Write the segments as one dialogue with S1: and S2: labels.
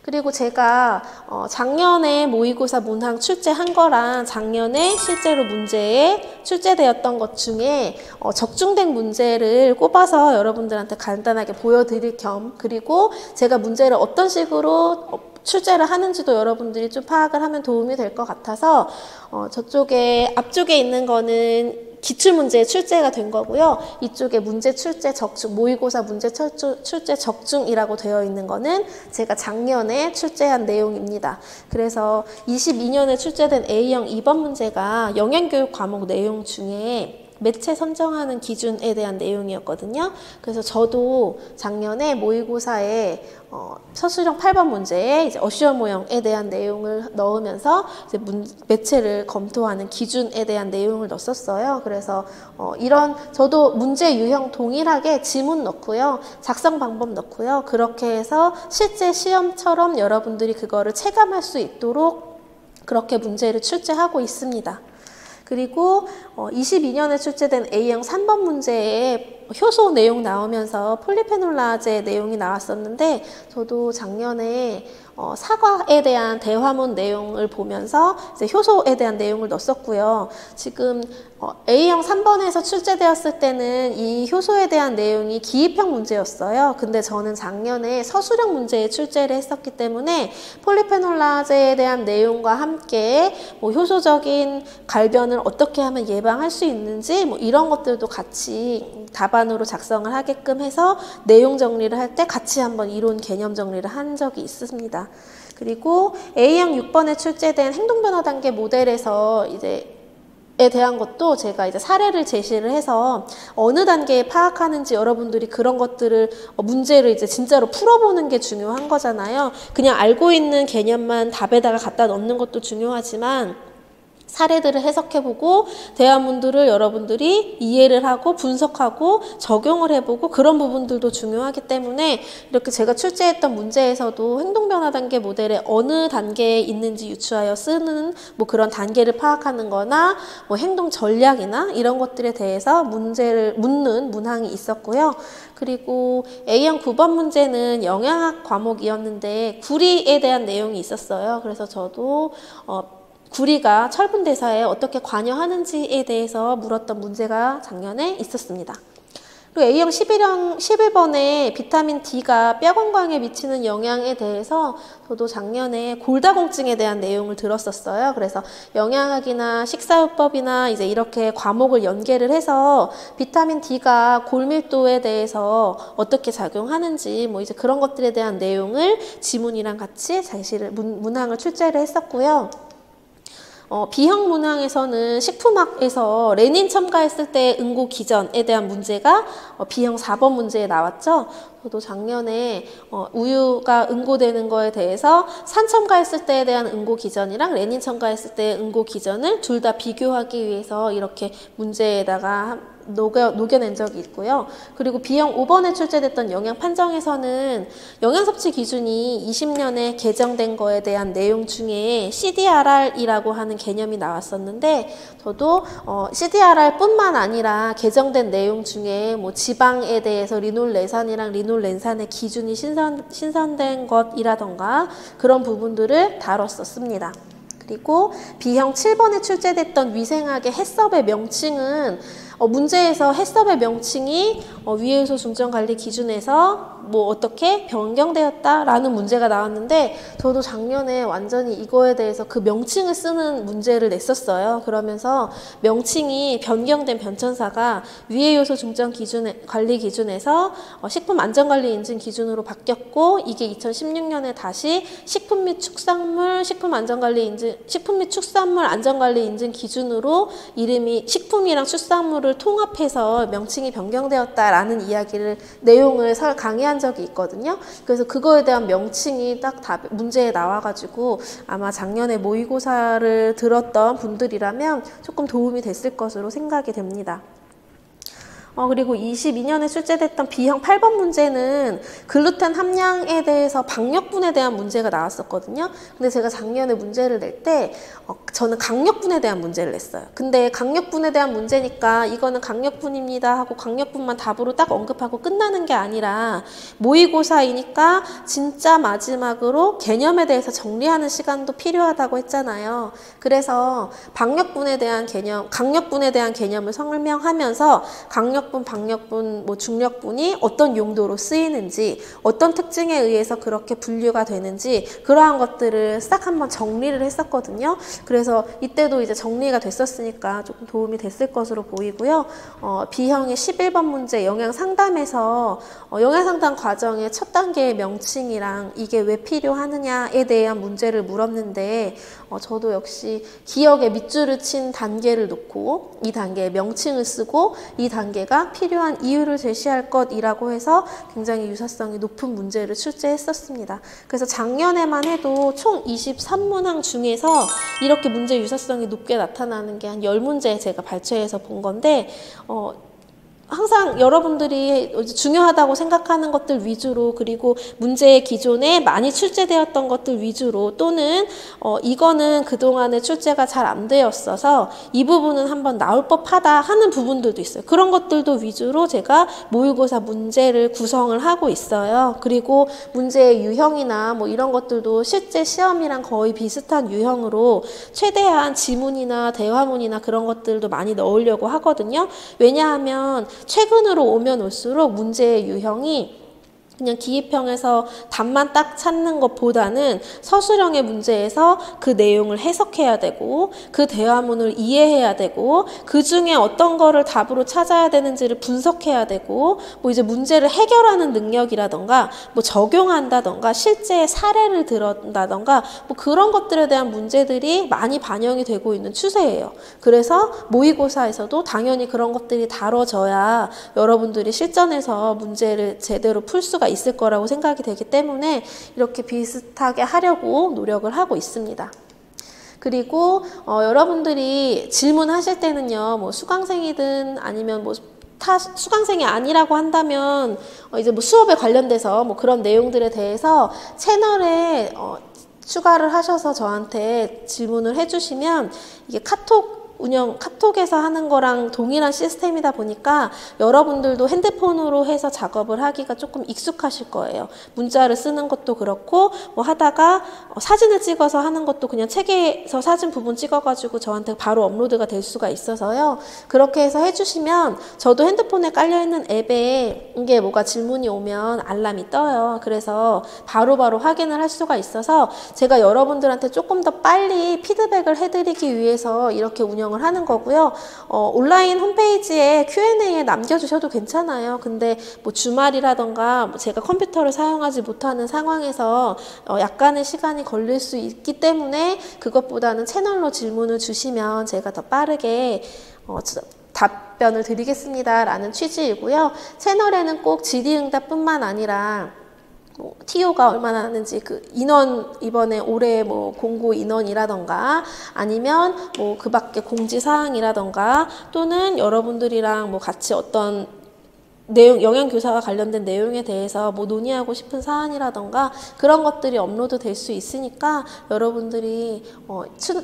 S1: 그리고 제가 작년에 모의고사 문항 출제한 거랑 작년에 실제로 문제에 출제되었던 것 중에 적중된 문제를 꼽아서 여러분들한테 간단하게 보여드릴 겸, 그리고 제가 문제를 어떤 식으로 출제를 하는지도 여러분들이 좀 파악을 하면 도움이 될 것 같아서 저쪽에 앞쪽에 있는 거는 기출문제 출제가 된 거고요. 이쪽에 문제 출제 적중, 모의고사 문제 출제 적중이라고 되어 있는 거는 제가 작년에 출제한 내용입니다. 그래서 22년에 출제된 A형 2번 문제가 영양교육 과목 내용 중에 매체 선정하는 기준에 대한 내용이었거든요. 그래서 저도 작년에 모의고사에 서술형 8번 문제에 이제 어시어 모형에 대한 내용을 넣으면서 이제 매체를 검토하는 기준에 대한 내용을 넣었어요. 그래서 이런 저도 문제 유형 동일하게 지문 넣고요, 작성 방법 넣고요. 그렇게 해서 실제 시험처럼 여러분들이 그거를 체감할 수 있도록 그렇게 문제를 출제하고 있습니다. 그리고 22년에 출제된 A형 3번 문제에 효소 내용 나오면서 폴리페놀라제 내용이 나왔었는데, 저도 작년에 사과에 대한 대화문 내용을 보면서 이제 효소에 대한 내용을 넣었고요. 지금 A형 3번에서 출제되었을 때는 이 효소에 대한 내용이 기입형 문제였어요. 근데 저는 작년에 서술형 문제에 출제를 했었기 때문에 폴리페놀라제에 대한 내용과 함께 뭐 효소적인 갈변을 어떻게 하면 예방할 수 있는지 뭐 이런 것들도 같이 답안으로 작성을 하게끔 해서 내용 정리를 할 때 같이 한번 이론 개념 정리를 한 적이 있습니다. 그리고 A형 6번에 출제된 행동변화 단계 모델에서 에 대한 것도 제가 이제 사례를 제시를 해서 어느 단계에 파악하는지 여러분들이 그런 것들을 문제를 이제 진짜로 풀어보는 게 중요한 거잖아요. 그냥 알고 있는 개념만 답에다가 갖다 넣는 것도 중요하지만 사례들을 해석해보고 대화문들을 여러분들이 이해를 하고 분석하고 적용을 해보고 그런 부분들도 중요하기 때문에 이렇게 제가 출제했던 문제에서도 행동변화 단계 모델에 어느 단계에 있는지 유추하여 쓰는 뭐 그런 단계를 파악하는 거나 뭐 행동 전략이나 이런 것들에 대해서 문제를 묻는 문항이 있었고요. 그리고 A형 9번 문제는 영양학 과목이었는데 구리에 대한 내용이 있었어요. 그래서 저도 구리가 철분대사에 어떻게 관여하는지에 대해서 물었던 문제가 작년에 있었습니다. 그리고 A형 11번에 비타민 D가 뼈 건강에 미치는 영향에 대해서 저도 작년에 골다공증에 대한 내용을 들었었어요. 그래서 영양학이나 식사요법이나 이제 이렇게 과목을 연계를 해서 비타민 D가 골밀도에 대해서 어떻게 작용하는지 뭐 이제 그런 것들에 대한 내용을 지문이랑 같이 제시를 문항을 출제를 했었고요. B형 문항에서는 식품학에서 레닌 첨가했을 때 응고 기전에 대한 문제가 B형 4번 문제에 나왔죠. 저도 작년에 우유가 응고되는 거에 대해서 산 첨가했을 때에 대한 응고 기전이랑 레닌 첨가했을 때의 응고 기전을 둘 다 비교하기 위해서 이렇게 문제에다가 녹여낸 적이 있고요. 그리고 B형 5번에 출제됐던 영양 판정에서는 영양 섭취 기준이 20년에 개정된 거에 대한 내용 중에 CDRR이라고 하는 개념이 나왔었는데, 저도 CDRR 뿐만 아니라 개정된 내용 중에 뭐 지방에 대해서 리놀레산이랑 리놀렌산의 기준이 신선된 것이라던가 그런 부분들을 다뤘었습니다. 그리고 B형 7번에 출제됐던 위생학의 해썹의 명칭은 문제에서 해썹의 명칭이 위해효소 중점관리 기준에서 뭐 어떻게 변경되었다라는 문제가 나왔는데, 저도 작년에 완전히 이거에 대해서 그 명칭을 쓰는 문제를 냈었어요. 그러면서 명칭이 변경된 변천사가 위해효소 중점관리 기준에서 식품안전관리 인증 기준으로 바뀌었고, 이게 2016년에 다시 식품 및 축산물 안전관리 인증 기준으로 이름이 식품이랑 축산물을 통합해서 명칭이 변경되었다라는 내용을 강의한 적이 있거든요. 그래서 그거에 대한 명칭이 딱 문제에 나와가지고 아마 작년에 모의고사를 들었던 분들이라면 조금 도움이 됐을 것으로 생각이 됩니다. 그리고 22년에 출제됐던 B형 8번 문제는 글루텐 함량에 대해서 박력분에 대한 문제가 나왔었거든요. 근데 제가 작년에 문제를 낼 때 저는 강력분에 대한 문제를 냈어요. 근데 강력분에 대한 문제니까 이거는 강력분입니다 하고 강력분만 답으로 딱 언급하고 끝나는 게 아니라 모의고사이니까 진짜 마지막으로 개념에 대해서 정리하는 시간도 필요하다고 했잖아요. 그래서 박력분에 대한 개념, 강력분에 대한 개념을 설명하면서 강력분, 박력분, 중력분이 어떤 용도로 쓰이는지, 어떤 특징에 의해서 그렇게 분류가 되는지 그러한 것들을 싹 한번 정리를 했었거든요. 그래서 이때도 이제 정리가 됐었으니까 조금 도움이 됐을 것으로 보이고요. B형의 11번 문제 영양상담에서 영양상담 과정의 첫 단계의 명칭이랑 이게 왜 필요하느냐에 대한 문제를 물었는데 저도 역시 기억에 밑줄을 친 단계를 놓고 이 단계의 명칭을 쓰고 이 단계가 필요한 이유를 제시할 것이라고 해서 굉장히 유사성이 높은 문제를 출제했었습니다. 그래서 작년에만 해도 총 23문항 중에서 이렇게 문제 유사성이 높게 나타나는 게 한 10문제 제가 발췌해서 본 건데 항상 여러분들이 중요하다고 생각하는 것들 위주로 그리고 문제의 기존에 많이 출제되었던 것들 위주로 또는 이거는 그동안에 출제가 잘 안 되었어서 이 부분은 한번 나올 법하다 하는 부분들도 있어요. 그런 것들도 위주로 제가 모의고사 문제를 구성을 하고 있어요. 그리고 문제의 유형이나 이런 것들도 실제 시험이랑 거의 비슷한 유형으로 최대한 지문이나 대화문이나 그런 것들도 많이 넣으려고 하거든요. 왜냐하면 최근으로 오면 올수록 문제의 유형이 그냥 기입형에서 답만 딱 찾는 것보다는 서술형의 문제에서 그 내용을 해석해야 되고 그 대화문을 이해해야 되고 그 중에 어떤 거를 답으로 찾아야 되는지를 분석해야 되고 이제 문제를 해결하는 능력이라던가 적용한다던가 실제 사례를 들었다던가 그런 것들에 대한 문제들이 많이 반영이 되고 있는 추세예요. 그래서 모의고사에서도 당연히 그런 것들이 다뤄져야 여러분들이 실전에서 문제를 제대로 풀 수가 있을 거라고 생각이 되기 때문에 이렇게 비슷하게 하려고 노력을 하고 있습니다. 그리고 여러분들이 질문하실 때는요, 수강생이든 아니면 수강생이 아니라고 한다면 이제 수업에 관련돼서 그런 내용들에 대해서 채널에 추가를 하셔서 저한테 질문을 해주시면 이게 카톡에서 하는 거랑 동일한 시스템이다 보니까 여러분들도 핸드폰으로 해서 작업을 하기가 조금 익숙하실 거예요. 문자를 쓰는 것도 그렇고 하다가 사진을 찍어서 하는 것도 그냥 책에서 사진 부분 찍어가지고 저한테 바로 업로드가 될 수가 있어서요. 그렇게 해서 해주시면 저도 핸드폰에 깔려있는 앱에 이게 뭐가 질문이 오면 알람이 떠요. 그래서 바로바로 확인을 할 수가 있어서 제가 여러분들한테 조금 더 빨리 피드백을 해드리기 위해서 이렇게 운영을 하는 거고요. 온라인 홈페이지에 Q&A에 남겨주셔도 괜찮아요. 근데 주말이라던가 제가 컴퓨터를 사용하지 못하는 상황에서 약간의 시간이 걸릴 수 있기 때문에 그것보다는 채널로 질문을 주시면 제가 더 빠르게 답변을 드리겠습니다 라는 취지이고요. 채널에는 꼭 질의응답뿐만 아니라 TO가 얼마나 하는지 인원 이번에 올해 공고 인원이라던가 아니면 그 밖에 공지사항이라던가 또는 여러분들이랑 같이 어떤 내용, 영양교사와 관련된 내용에 대해서 논의하고 싶은 사안이라던가 그런 것들이 업로드 될 수 있으니까 여러분들이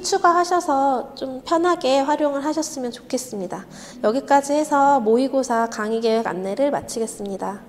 S1: 추가하셔서 좀 편하게 활용을 하셨으면 좋겠습니다. 여기까지 해서 모의고사 강의 계획 안내를 마치겠습니다.